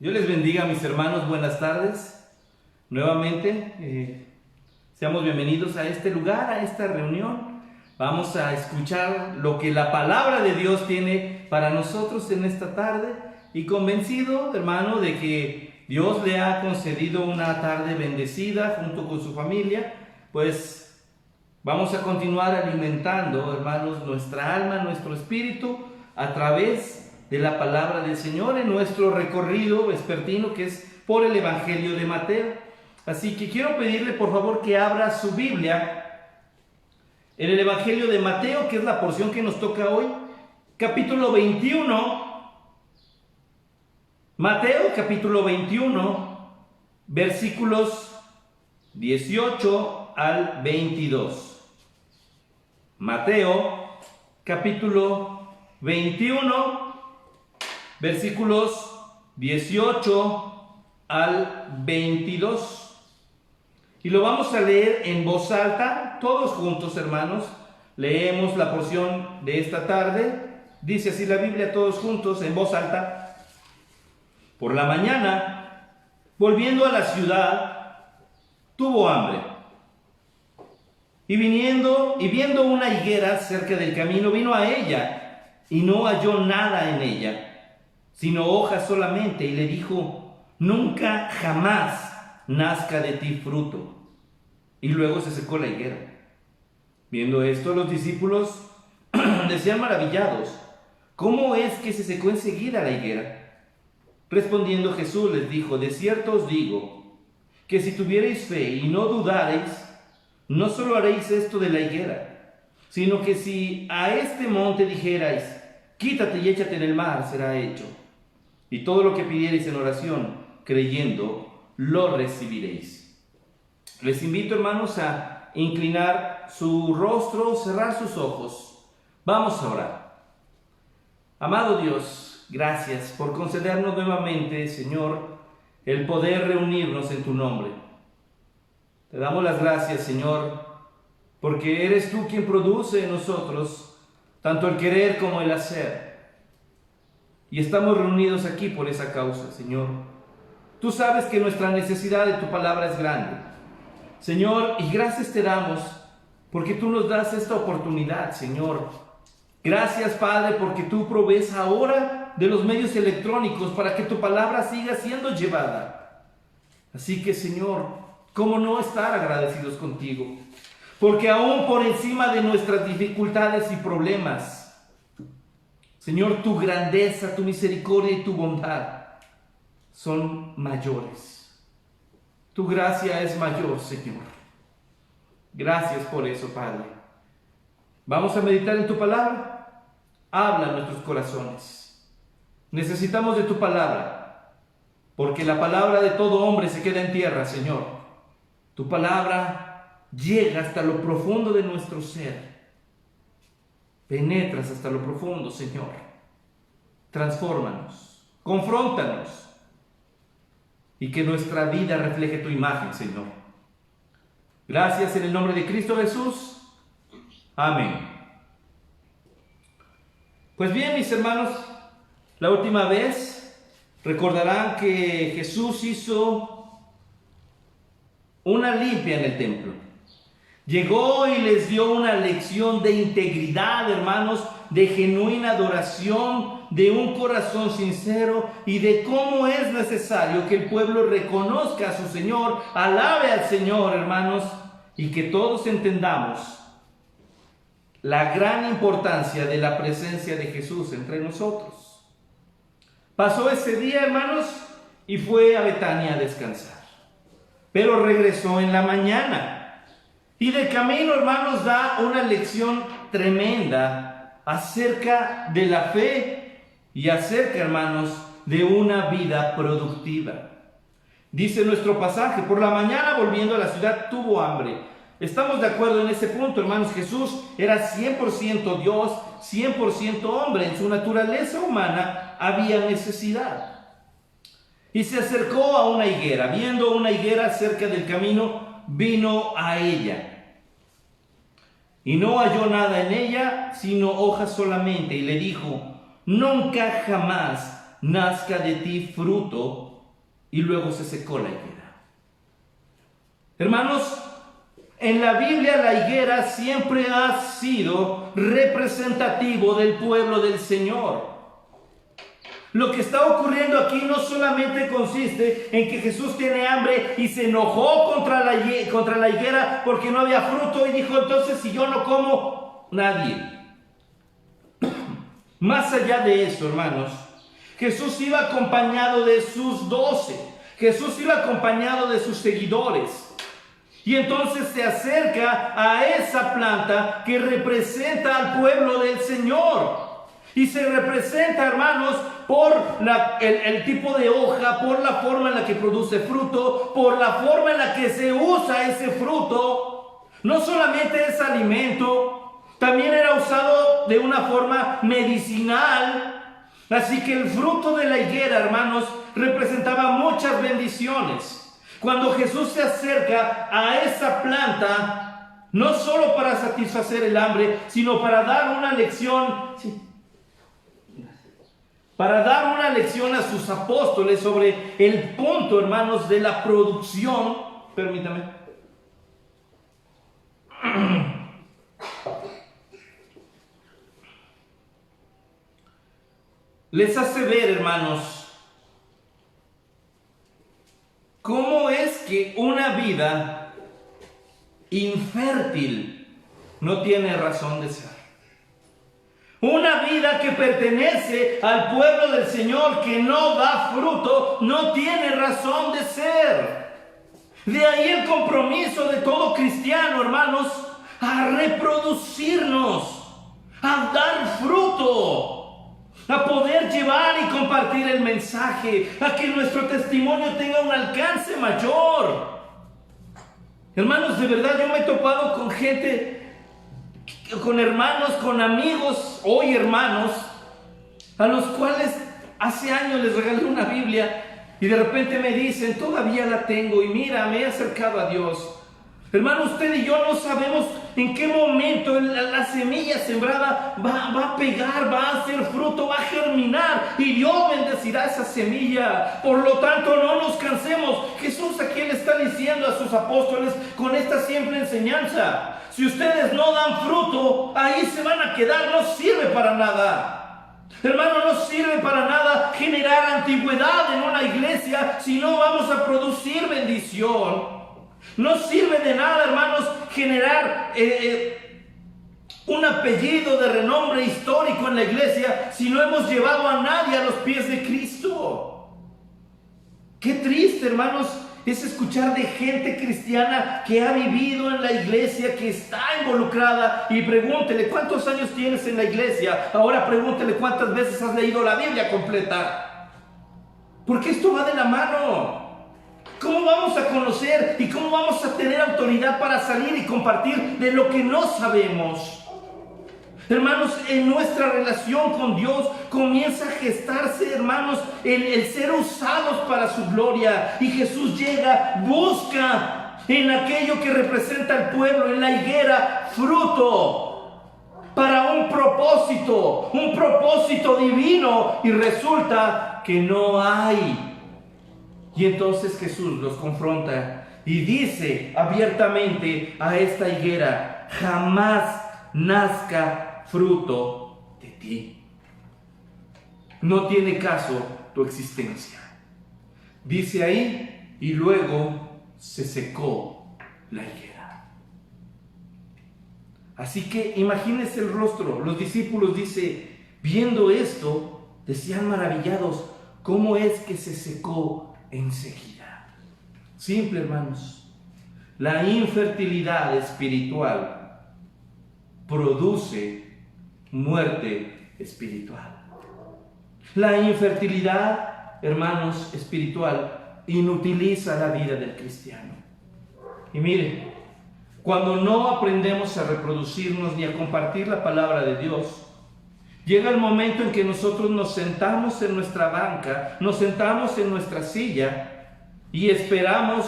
Dios les bendiga, mis hermanos, buenas tardes. Nuevamente, seamos bienvenidos a este lugar, a esta reunión. Vamos a escuchar lo que la palabra de Dios tiene para nosotros en esta tarde. Y convencido, hermano, de que Dios le ha concedido una tarde bendecida junto con su familia, pues vamos a continuar alimentando, hermanos, nuestra alma, nuestro espíritu a través de la palabra del Señor en nuestro recorrido vespertino que es por el Evangelio de Mateo. Así que quiero pedirle por favor que abra su Biblia en el Evangelio de Mateo, que es la porción que nos toca hoy, capítulo 21. Mateo capítulo 21, versículos 18 al 22. Mateo capítulo 21, versículos 18 al 22. Y lo vamos a leer en voz alta, todos juntos, hermanos. Leemos la porción de esta tarde. Dice así la Biblia, todos juntos, en voz alta. Por la mañana, volviendo a la ciudad, tuvo hambre. Y viendo una higuera cerca del camino, vino a ella y no halló nada en ella, sino hojas solamente, y le dijo: nunca jamás nazca de ti fruto. Y luego se secó la higuera. Viendo esto, los discípulos decían maravillados: ¿cómo es que se secó enseguida la higuera? Respondiendo Jesús les dijo: de cierto os digo, que si tuvierais fe y no dudareis, no solo haréis esto de la higuera, sino que si a este monte dijerais: quítate y échate en el mar, será hecho. Y todo lo que pidiereis en oración, creyendo, lo recibiréis. Les invito, hermanos, a inclinar su rostro, cerrar sus ojos. Vamos a orar. Amado Dios, gracias por concedernos nuevamente, Señor, el poder reunirnos en tu nombre. Te damos las gracias, Señor, porque eres tú quien produce en nosotros tanto el querer como el hacer. Y estamos reunidos aquí por esa causa, Señor. Tú sabes que nuestra necesidad de tu palabra es grande, Señor, y gracias te damos porque tú nos das esta oportunidad, Señor. Gracias, Padre, porque tú provees ahora de los medios electrónicos para que tu palabra siga siendo llevada. Así que, Señor, ¿cómo no estar agradecidos contigo? Porque aún por encima de nuestras dificultades y problemas, Señor, tu grandeza, tu misericordia y tu bondad son mayores. Tu gracia es mayor, Señor. Gracias por eso, Padre. Vamos a meditar en tu palabra. Habla en nuestros corazones. Necesitamos de tu palabra, porque la palabra de todo hombre se queda en tierra, Señor. Tu palabra llega hasta lo profundo de nuestro ser. Penetras hasta lo profundo, Señor. Transfórmanos, confróntanos, y que nuestra vida refleje tu imagen, Señor. Gracias en el nombre de Cristo Jesús. Amén. Pues bien, mis hermanos, la última vez recordarán que Jesús hizo una limpia en el templo. Llegó y les dio una lección de integridad, hermanos, de genuina adoración, de un corazón sincero y de cómo es necesario que el pueblo reconozca a su Señor, alabe al Señor, hermanos, y que todos entendamos la gran importancia de la presencia de Jesús entre nosotros. Pasó ese día, hermanos, y fue a Betania a descansar, pero regresó en la mañana. Y de camino, hermanos, da una lección tremenda acerca de la fe y acerca, hermanos, de una vida productiva. Dice nuestro pasaje: por la mañana, volviendo a la ciudad, tuvo hambre. Estamos de acuerdo en ese punto, hermanos. Jesús era 100% Dios, 100% hombre. En su naturaleza humana había necesidad. Y se acercó a una higuera. Viendo una higuera cerca del camino, vino a ella. Y no halló nada en ella, sino hojas solamente. Y le dijo: nunca jamás nazca de ti fruto, y luego se secó la higuera. Hermanos, en la Biblia la higuera siempre ha sido representativo del pueblo del Señor. Lo que está ocurriendo aquí no solamente consiste en que Jesús tiene hambre y se enojó contra la higuera porque no había fruto y dijo, entonces si yo no como, nadie. Más allá de eso, hermanos, Jesús iba acompañado de sus 12. Jesús iba acompañado de sus seguidores. Y entonces se acerca a esa planta que representa al pueblo del Señor. Y se representa, hermanos, por el tipo de hoja, por la forma en la que produce fruto, por la forma en la que se usa ese fruto. No solamente es alimento, también era usado de una forma medicinal. Así que el fruto de la higuera, hermanos, representaba muchas bendiciones. Cuando Jesús se acerca a esa planta, no solo para satisfacer el hambre, sino para dar una lección, para dar una lección a sus apóstoles sobre el punto, hermanos, de la producción. Permítame. Les hace ver, hermanos, cómo es que una vida infértil no tiene razón de ser. Una vida que pertenece al pueblo del Señor, que no da fruto, no tiene razón de ser. De ahí el compromiso de todo cristiano, hermanos, a reproducirnos, a dar fruto, a poder llevar y compartir el mensaje, a que nuestro testimonio tenga un alcance mayor. Hermanos, de verdad yo me he topado con gente, con hermanos, con amigos, hoy hermanos, a los cuales hace años les regalé una Biblia y de repente me dicen, todavía la tengo y mira, me he acercado a Dios. Hermano, usted y yo no sabemos en qué momento la semilla sembrada va a pegar, va a hacer fruto, va a germinar y Dios bendecirá esa semilla. Por lo tanto, no nos cansemos. Jesús aquí le está diciendo a sus apóstoles con esta simple enseñanza: si ustedes no dan fruto, ahí se van a quedar, no sirve para nada. Hermano, no sirve para nada generar antigüedad en una iglesia si no vamos a producir bendición. No sirve de nada, hermanos, generar un apellido de renombre histórico en la iglesia si no hemos llevado a nadie a los pies de Cristo. Qué triste, hermanos, es escuchar de gente cristiana que ha vivido en la iglesia, que está involucrada, y pregúntele, ¿cuántos años tienes en la iglesia? Ahora pregúntele, ¿cuántas veces has leído la Biblia completa? Porque esto va de la mano. ¿Cómo vamos a conocer y cómo vamos a tener autoridad para salir y compartir de lo que no sabemos? Hermanos, en nuestra relación con Dios comienza a gestarse, hermanos, el ser usados para su gloria. Y Jesús llega, busca en aquello que representa al pueblo, en la higuera, fruto para un propósito divino, y resulta que no hay. Y entonces Jesús los confronta y dice abiertamente a esta higuera: jamás nazca fruto de ti. No tiene caso tu existencia. Dice ahí, y luego se secó la higuera. Así que imagínense el rostro. Los discípulos, dice, viendo esto, decían maravillados: ¿cómo es que se secó enseguida? Simple, hermanos. La infertilidad espiritual produce muerte espiritual. La infertilidad, hermanos, espiritual inutiliza la vida del cristiano. Y miren, cuando no aprendemos a reproducirnos ni a compartir la palabra de Dios, llega el momento en que nosotros nos sentamos en nuestra banca, nos sentamos en nuestra silla y esperamos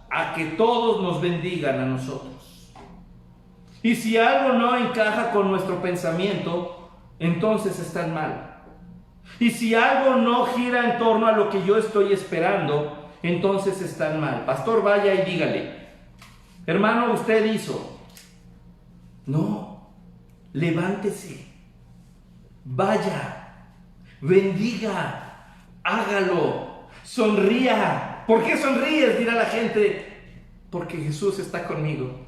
a que todos nos bendigan a nosotros. Y si algo no encaja con nuestro pensamiento, entonces están mal. Y si algo no gira en torno a lo que yo estoy esperando, entonces están mal. Pastor, vaya y dígale, hermano, usted hizo. No, levántese, vaya, bendiga, hágalo, sonría. ¿Por qué sonríes? Dirá la gente. Porque Jesús está conmigo.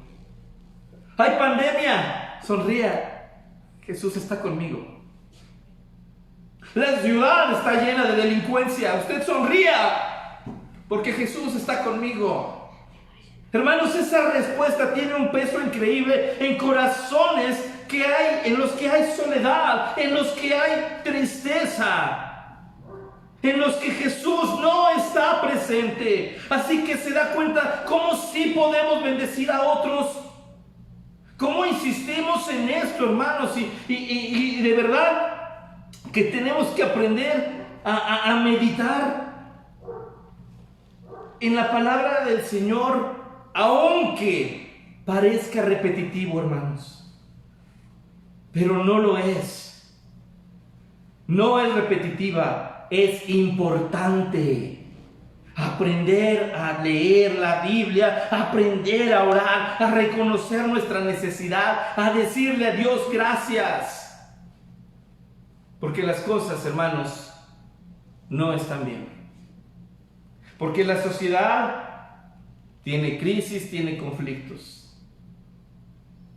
Hay pandemia, sonría, Jesús está conmigo. La ciudad está llena de delincuencia, usted sonría, porque Jesús está conmigo. Hermanos, esa respuesta tiene un peso increíble en corazones en los que hay soledad, en los que hay tristeza, en los que Jesús no está presente. Así que se da cuenta cómo sí podemos bendecir a otros. ¿Cómo insistimos en esto, hermanos? Y de verdad que tenemos que aprender a meditar en la palabra del Señor, aunque parezca repetitivo, hermanos. Pero no lo es. No es repetitiva, es importante. Aprender a leer la Biblia, aprender a orar, a reconocer nuestra necesidad, a decirle a Dios gracias. Porque las cosas, hermanos, no están bien. Porque la sociedad tiene crisis, tiene conflictos.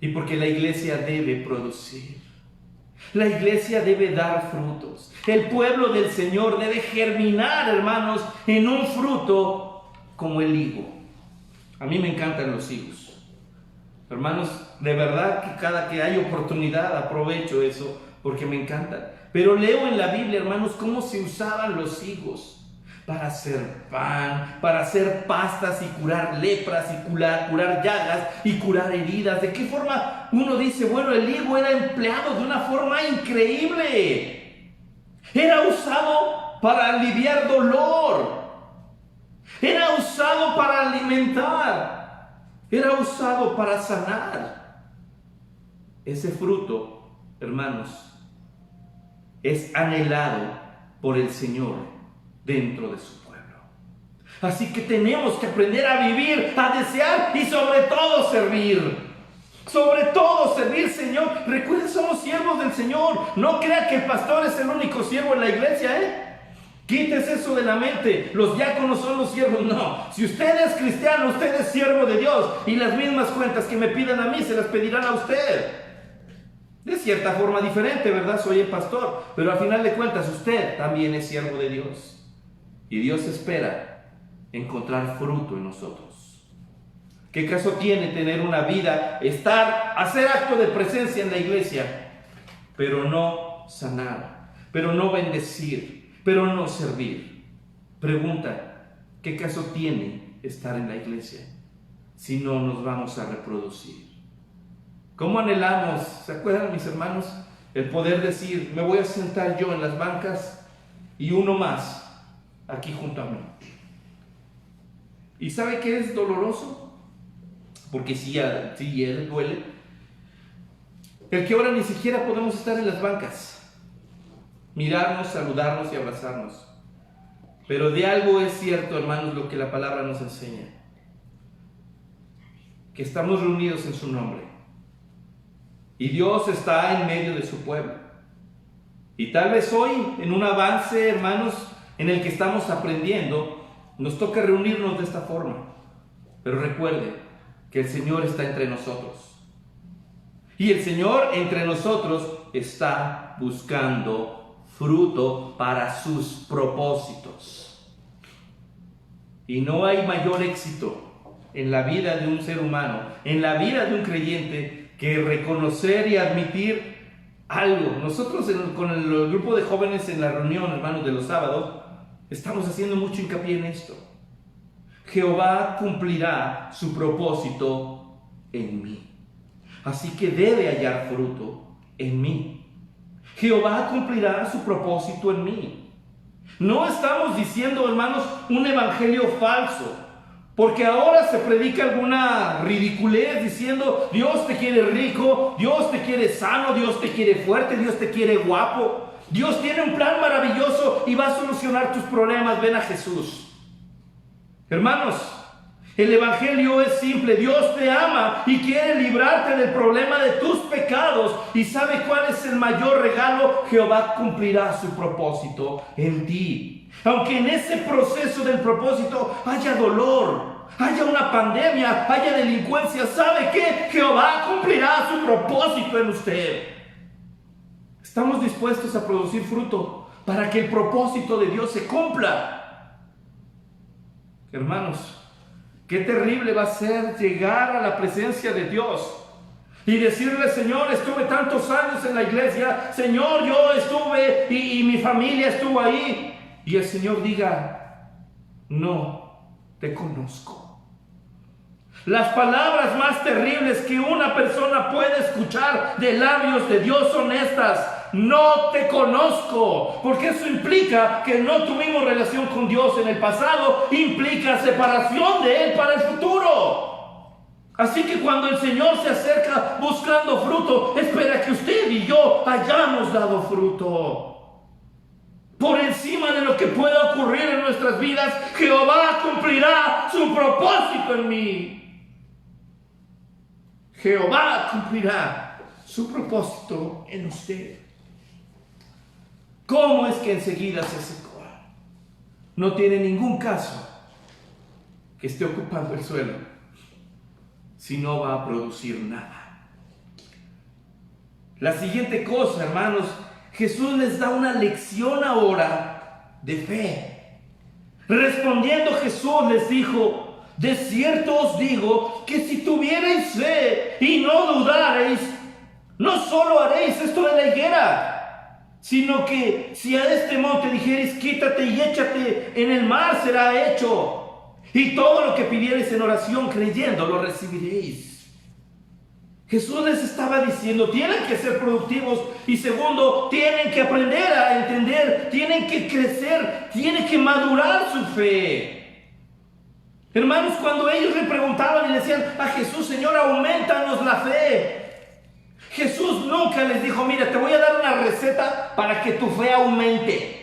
Y porque la iglesia debe producir. La iglesia debe dar frutos. El pueblo del Señor debe germinar, hermanos, en un fruto como el higo. A mí me encantan los higos. Hermanos, de verdad que cada que hay oportunidad aprovecho eso porque me encantan. Pero leo en la Biblia, hermanos, cómo se usaban los higos para hacer pan, para hacer pastas y curar lepras y curar llagas y curar heridas. ¿De qué forma uno dice, bueno, el higo era empleado de una forma increíble? Era usado para aliviar dolor. Era usado para alimentar. Era usado para sanar. Ese fruto, hermanos, es anhelado por el Señor dentro de su pueblo. Así que tenemos que aprender a vivir, a desear y sobre todo servir. Sobre todo servir, Señor. Recuerden, somos siervos del Señor. No crea que el pastor es el único siervo en la iglesia, Quítese eso de la mente. Los diáconos son los siervos. No. Si usted es cristiano, usted es siervo de Dios. Y las mismas cuentas que me pidan a mí, se las pedirán a usted. De cierta forma diferente, ¿verdad? Soy el pastor. Pero al final de cuentas, usted también es siervo de Dios. Y Dios espera encontrar fruto en nosotros. ¿Qué caso tiene tener una vida, hacer acto de presencia en la iglesia, pero no sanar, pero no bendecir, pero no servir? Pregunta, ¿qué caso tiene estar en la iglesia si no nos vamos a reproducir? ¿Cómo anhelamos, se acuerdan mis hermanos, el poder decir, me voy a sentar yo en las bancas y uno más aquí junto a mí? ¿Y sabe qué es doloroso? Porque sí él duele. El que ahora ni siquiera podemos estar en las bancas, mirarnos, saludarnos y abrazarnos. Pero de algo es cierto, hermanos, lo que la palabra nos enseña: que estamos reunidos en su nombre. Y Dios está en medio de su pueblo. Y tal vez hoy, en un avance, hermanos, en el que estamos aprendiendo, nos toca reunirnos de esta forma. Pero recuerde que el Señor está entre nosotros. Y el Señor entre nosotros está buscando fruto para sus propósitos. Y no hay mayor éxito en la vida de un ser humano, en la vida de un creyente, que reconocer y admitir algo. Nosotros con el grupo de jóvenes en la reunión, hermanos, de los sábados, estamos haciendo mucho hincapié en esto. Jehová cumplirá su propósito en mí. Así que debe hallar fruto en mí. Jehová cumplirá su propósito en mí. No estamos diciendo, hermanos, un evangelio falso. Porque ahora se predica alguna ridiculez diciendo, Dios te quiere rico, Dios te quiere sano, Dios te quiere fuerte, Dios te quiere guapo. Dios tiene un plan maravilloso y va a solucionar tus problemas. Ven a Jesús. Hermanos, el evangelio es simple. Dios te ama y quiere librarte del problema de tus pecados. ¿Y sabe cuál es el mayor regalo? Jehová cumplirá su propósito en ti. Aunque en ese proceso del propósito haya dolor, haya una pandemia, haya delincuencia, ¿sabe qué? Jehová cumplirá su propósito en usted. Estamos dispuestos a producir fruto para que el propósito de Dios se cumpla. Hermanos, qué terrible va a ser llegar a la presencia de Dios y decirle: Señor, estuve tantos años en la iglesia, Señor, yo estuve y mi familia estuvo ahí. Y el Señor diga: no te conozco. Las palabras más terribles que una persona puede escuchar de labios de Dios son estas: no te conozco, porque eso implica que no tuvimos relación con Dios en el pasado, implica separación de Él para el futuro. Así que cuando el Señor se acerca buscando fruto, espera que usted y yo hayamos dado fruto. Por encima de lo que pueda ocurrir en nuestras vidas, Jehová cumplirá su propósito en mí. Jehová cumplirá su propósito en usted. ¿Cómo es que enseguida se secó? No tiene ningún caso que esté ocupando el suelo si no va a producir nada. La siguiente cosa, hermanos, Jesús les da una lección ahora de fe. Respondiendo Jesús les dijo: de cierto os digo que si tuvierais fe y no dudareis, no solo haréis esto de la higuera, sino que si a este monte dijereis: quítate y échate en el mar, será hecho. Y todo lo que pidiereis en oración creyendo, lo recibiréis. Jesús les estaba diciendo: tienen que ser productivos, y segundo, tienen que aprender a entender, tienen que crecer, tienen que madurar su fe. Hermanos, cuando ellos le preguntaban y le decían a Jesús: Señor, aumentanos la fe, Jesús nunca les dijo: mira, te voy a dar una receta para que tu fe aumente.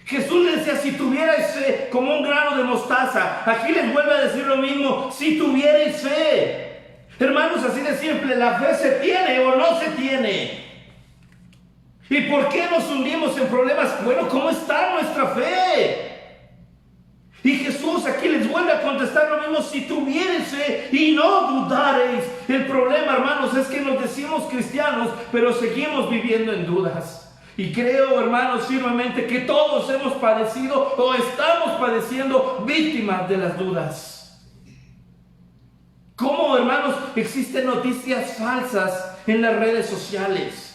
Jesús les decía: si tuvierais fe como un grano de mostaza. Aquí les vuelve a decir lo mismo: si tuvierais fe. Hermanos, así de simple, la fe se tiene o no se tiene. ¿Y por qué nos hundimos en problemas? Bueno, ¿cómo está nuestra fe? Y Jesús aquí les vuelve a contestar lo mismo: si tuviereis fe y no dudareis. El problema, hermanos, es que nos decimos cristianos, pero seguimos viviendo en dudas. Y creo, hermanos, firmemente que todos hemos padecido o estamos padeciendo víctimas de las dudas. ¿Cómo, hermanos, existen noticias falsas en las redes sociales?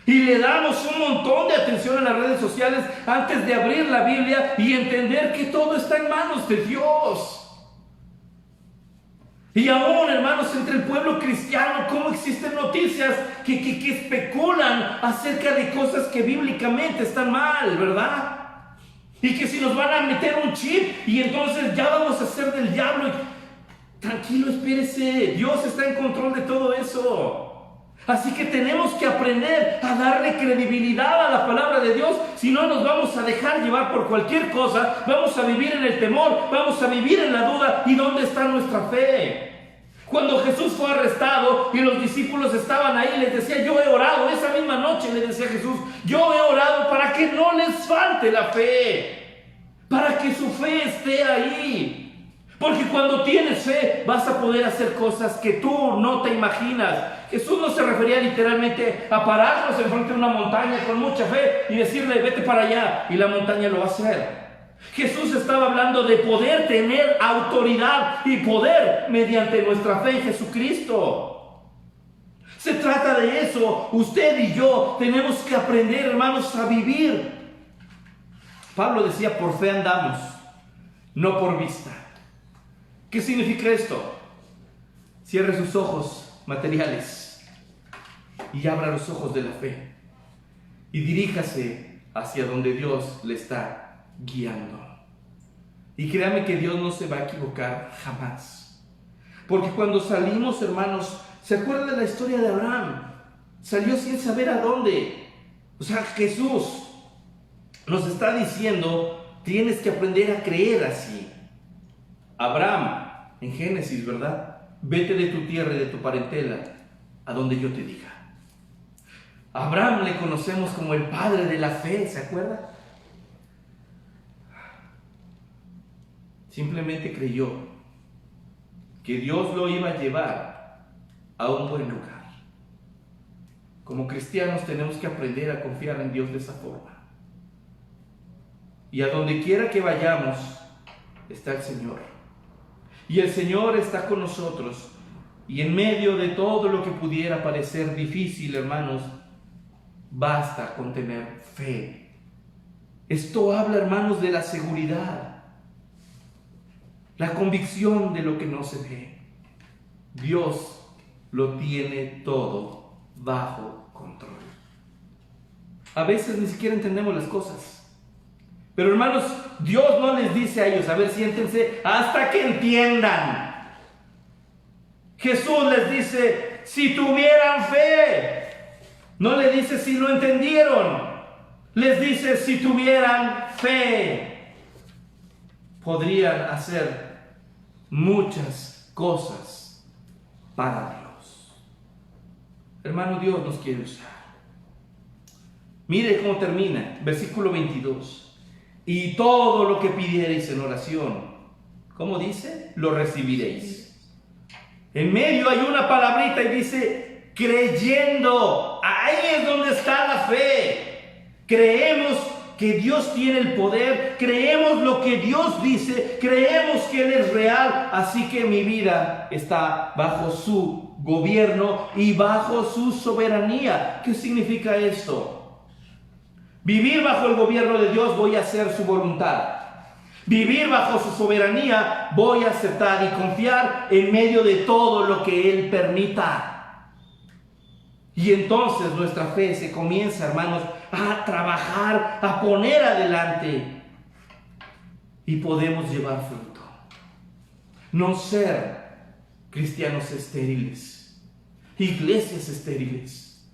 Y le damos un montón de atención a las redes sociales antes de abrir la Biblia y entender que todo está en manos de Dios. Y aún, hermanos, entre el pueblo cristiano, ¿cómo existen noticias que especulan acerca de cosas que bíblicamente están mal, verdad? Y que si nos van a meter un chip y entonces ya vamos a ser del diablo. Tranquilo, espérese, Dios está en control de todo eso. Así que tenemos que aprender a darle credibilidad a la palabra de Dios. Si no, nos vamos a dejar llevar por cualquier cosa. Vamos a vivir en el temor, vamos a vivir en la duda. ¿Y dónde está nuestra fe? Cuando Jesús fue arrestado y los discípulos estaban ahí, les decía: yo he orado, esa misma noche le decía Jesús: yo he orado para que no les falte la fe, para que su fe esté ahí. Porque cuando tienes fe vas a poder hacer cosas que tú no te imaginas. Jesús no se refería literalmente a pararnos enfrente de una montaña con mucha fe y decirle: vete para allá, y la montaña lo va a hacer. Jesús estaba hablando de poder tener autoridad y poder mediante nuestra fe en Jesucristo. Se trata de eso. Usted y yo tenemos que aprender, hermanos, a vivir. Pablo decía: por fe andamos, no por vista. ¿Qué significa esto? Cierre sus ojos materiales y abra los ojos de la fe y diríjase hacia donde Dios le está guiando. Y créame que Dios no se va a equivocar jamás. Porque cuando salimos, hermanos, ¿se acuerdan de la historia de Abraham? Salió sin saber a dónde. O sea, Jesús nos está diciendo, tienes que aprender a creer así. Abraham, en Génesis, ¿verdad? Vete de tu tierra y de tu parentela a donde yo te diga. Abraham le conocemos como el padre de la fe, ¿se acuerda? Simplemente creyó que Dios lo iba a llevar a un buen lugar. Como cristianos tenemos que aprender a confiar en Dios de esa forma. Y a donde quiera que vayamos, está el Señor. Y el Señor está con nosotros. Y en medio de todo lo que pudiera parecer difícil, hermanos, basta con tener fe. Esto habla, hermanos, de la seguridad, la convicción de lo que no se ve. Dios lo tiene todo bajo control. A veces ni siquiera entendemos las cosas. Pero hermanos, Dios no les dice a ellos, a ver, siéntense hasta que entiendan. Jesús les dice, si tuvieran fe. No le dice si lo entendieron. Les dice, si tuvieran fe, podrían hacer muchas cosas para Dios. Hermano, Dios nos quiere usar. Mire cómo termina, versículo 22. Y todo lo que pidiereis en oración, ¿cómo dice? Lo recibiréis. En medio hay una palabrita y dice, creyendo. Ahí es donde está la fe. Creemos que Dios tiene el poder, creemos lo que Dios dice, creemos que Él es real, así que mi vida está bajo su gobierno y bajo su soberanía. ¿Qué significa esto? Vivir bajo el gobierno de Dios, voy a hacer su voluntad. Vivir bajo su soberanía, voy a aceptar y confiar en medio de todo lo que Él permita. Y entonces nuestra fe se comienza, hermanos, a trabajar, a poner adelante. Y podemos llevar fruto. No ser cristianos estériles, iglesias estériles,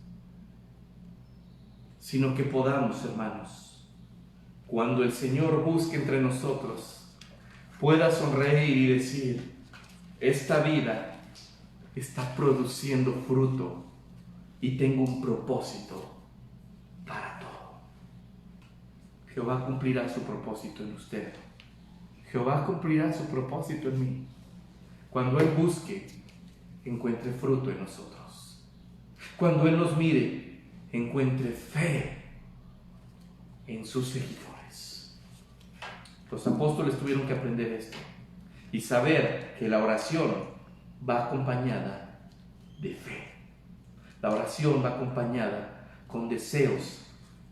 sino que podamos, hermanos, cuando el Señor busque entre nosotros, pueda sonreír y decir, esta vida está produciendo fruto y tengo un propósito para todo. Jehová cumplirá su propósito en usted. Jehová cumplirá su propósito en mí. Cuando Él busque, encuentre fruto en nosotros. Cuando Él nos mire, encuentre fe en sus seguidores. Los apóstoles tuvieron que aprender esto y saber que la oración va acompañada de fe. La oración va acompañada con deseos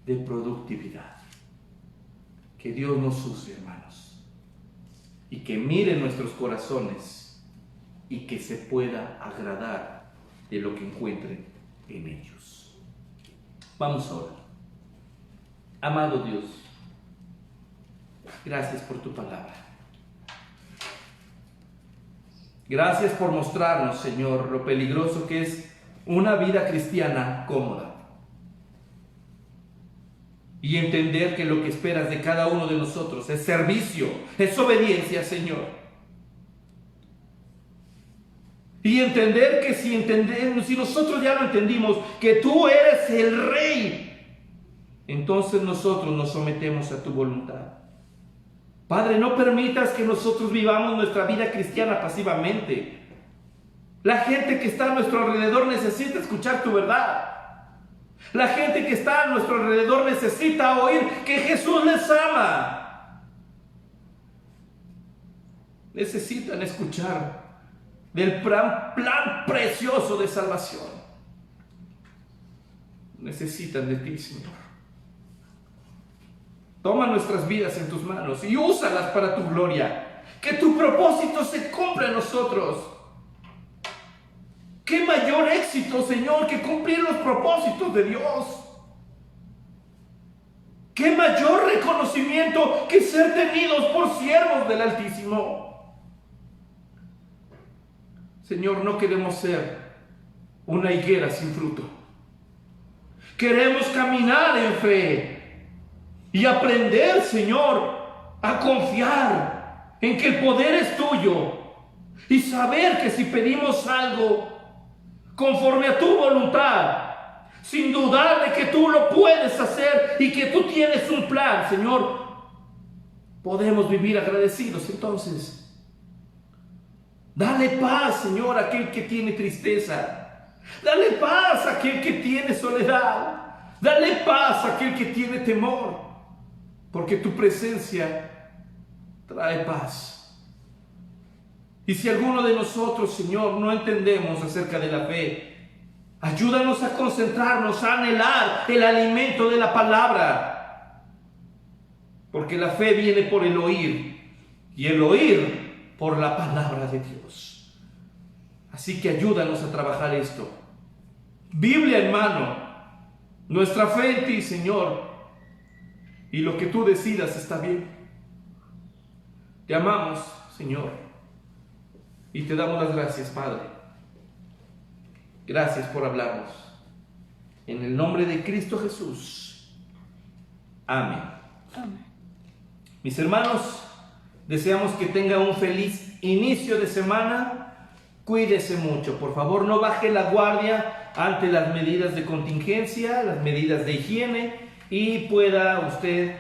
de productividad. Que Dios nos use, hermanos, y que mire nuestros corazones y que se pueda agradar de lo que encuentre en ellos. Vamos a orar. Amado Dios, gracias por tu palabra. Gracias por mostrarnos, Señor, lo peligroso que es una vida cristiana cómoda. Y entender que lo que esperas de cada uno de nosotros es servicio, es obediencia, Señor. Y entender que si nosotros ya lo entendimos, que tú eres el Rey, entonces nosotros nos sometemos a tu voluntad. Padre, no permitas que nosotros vivamos nuestra vida cristiana pasivamente. La gente que está a nuestro alrededor necesita escuchar tu verdad. La gente que está a nuestro alrededor necesita oír que Jesús les ama. Necesitan escuchar del plan precioso de salvación. Necesitan de ti, Señor. Toma nuestras vidas en tus manos y úsalas para tu gloria. Que tu propósito se cumpla en nosotros. ¿Qué mayor éxito, Señor, que cumplir los propósitos de Dios? ¿Qué mayor reconocimiento que ser tenidos por siervos del Altísimo? Señor, no queremos ser una higuera sin fruto. Queremos caminar en fe y aprender, Señor, a confiar en que el poder es tuyo y saber que si pedimos algo conforme a tu voluntad, sin dudar de que tú lo puedes hacer y que tú tienes un plan, Señor, podemos vivir agradecidos. Entonces, dale paz, Señor, a aquel que tiene tristeza. Dale paz a aquel que tiene soledad. Dale paz a aquel que tiene temor, porque tu presencia trae paz. Y si alguno de nosotros, Señor, no entendemos acerca de la fe, ayúdanos a concentrarnos, a anhelar el alimento de la palabra, porque la fe viene por el oír y el oír por la palabra de Dios. Así que ayúdanos a trabajar esto. Biblia en mano, nuestra fe en ti, Señor, y lo que tú decidas está bien. Te amamos, Señor, y te damos las gracias, Padre. Gracias por hablarnos. En el nombre de Cristo Jesús. Amén. Amén. Mis hermanos, deseamos que tenga un feliz inicio de semana. Cuídese mucho, por favor, no baje la guardia ante las medidas de contingencia, las medidas de higiene, y pueda usted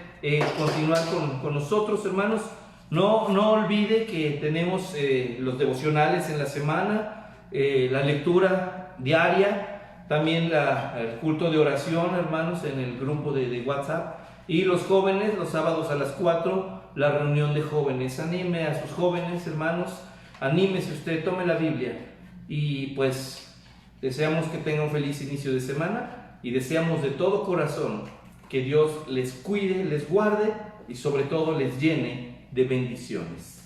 continuar con nosotros, hermanos. No olvide que tenemos los devocionales en la semana, la lectura diaria, también el culto de oración, hermanos, en el grupo de WhatsApp, y los jóvenes, los sábados a las 4, la reunión de jóvenes. Anime a sus jóvenes, hermanos. Anímese usted, tome la Biblia, y pues deseamos que tenga un feliz inicio de semana y deseamos de todo corazón que Dios les cuide, les guarde y sobre todo les llene de bendiciones.